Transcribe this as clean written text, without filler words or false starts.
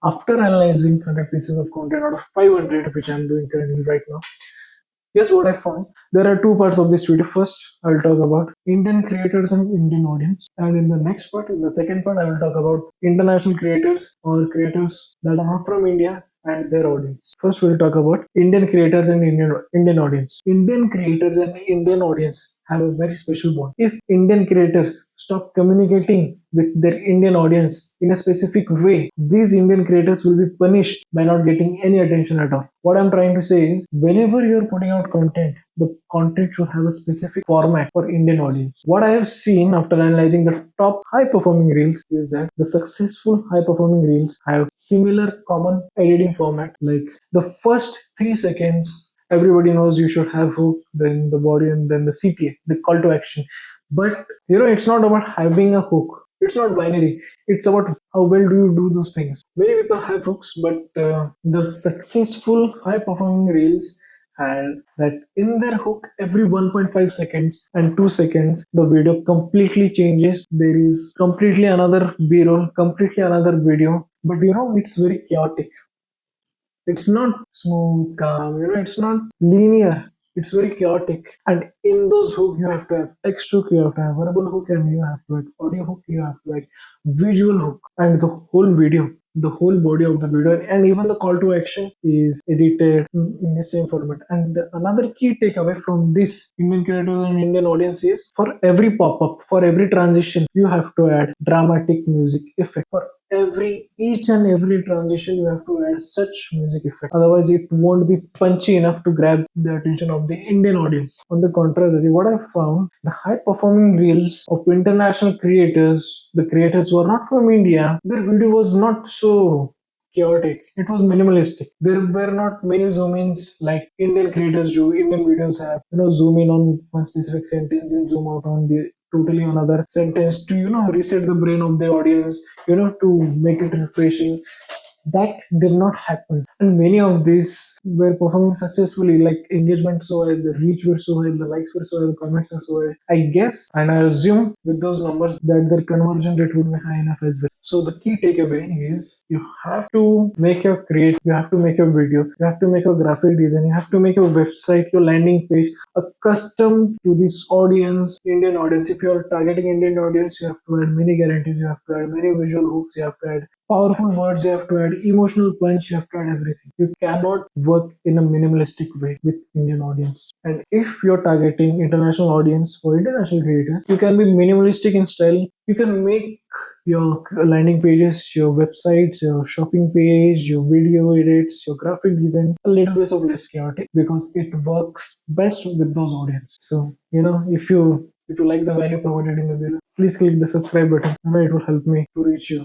After analyzing 100 pieces of content out of 500, which I'm doing currently right now, here's what I found. There are two parts of this video. First, I'll talk about Indian creators and Indian audience. And in the next part, in the second part, I will talk about international creators or creators that are not from India and their audience. First, we'll talk about Indian creators and Indian audience. Indian creators and Indian audience have a very special bond. If Indian creators stop communicating with their Indian audience in a specific way, these Indian creators will be punished by not getting any attention at all. What I'm trying to say is, whenever you're putting out content, the content should have a specific format for Indian audience. What I have seen after analyzing the top high performing reels is that the successful high performing reels have similar common editing format. Like the first 3 seconds, everybody knows you should have hook, then the body, and then the CTA, the call to action. But it's not about having a hook. It's not binary. It's about how well do you do those things. Many people have hooks, but the successful high performing reels and that in their hook every 1.5 seconds and 2 seconds the video completely changes. There is completely another b-roll, completely another video, but it's very chaotic. It's not smooth, calm, it's not linear. It's very chaotic. And in those hooks, you have to have text hook, you have to have verbal hook, and you have to have audio hook, you have to have visual hook. And the whole video, the whole body of the video, and even the call to action is edited in the same format. And another key takeaway from this Indian creators and Indian audience is, for every pop-up, for every transition, you have to add dramatic music effect. For each and every transition, you have to add such music effect. Otherwise, it won't be punchy enough to grab the attention of the Indian audience. On the contrary, what I found, the high performing reels of international creators, the creators who are not from India, their video was not so chaotic. It was minimalistic. There were not many zoom-ins like Indian creators do. Indian videos have, zoom in on one specific sentence and zoom out on the totally another sentence to reset the brain of the audience, to make it refreshing. That did not happen, and many of these were performing successfully. Like engagement so high, the reach were so high, the likes were so high, the comments were so high. I guess and I assume with those numbers that their conversion rate would be high enough as well. So the key takeaway is, you have to make your you have to make your video, you have to make a graphic design, you have to make your website, your landing page accustomed to this audience, Indian audience. If you are targeting Indian audience, you have to add many guarantees, you have to add many visual hooks, you have to add powerful words, you have to add emotional punch, you have to add everything. You cannot work in a minimalistic way with Indian audience. And if you're targeting international audience for international creators, you can be minimalistic in style. You can make your landing pages, your websites, your shopping page, your video edits, your graphic design a little bit of less chaotic, because it works best with those audience. So if you like the value provided in the video, please click the subscribe button, and it will help me to reach you.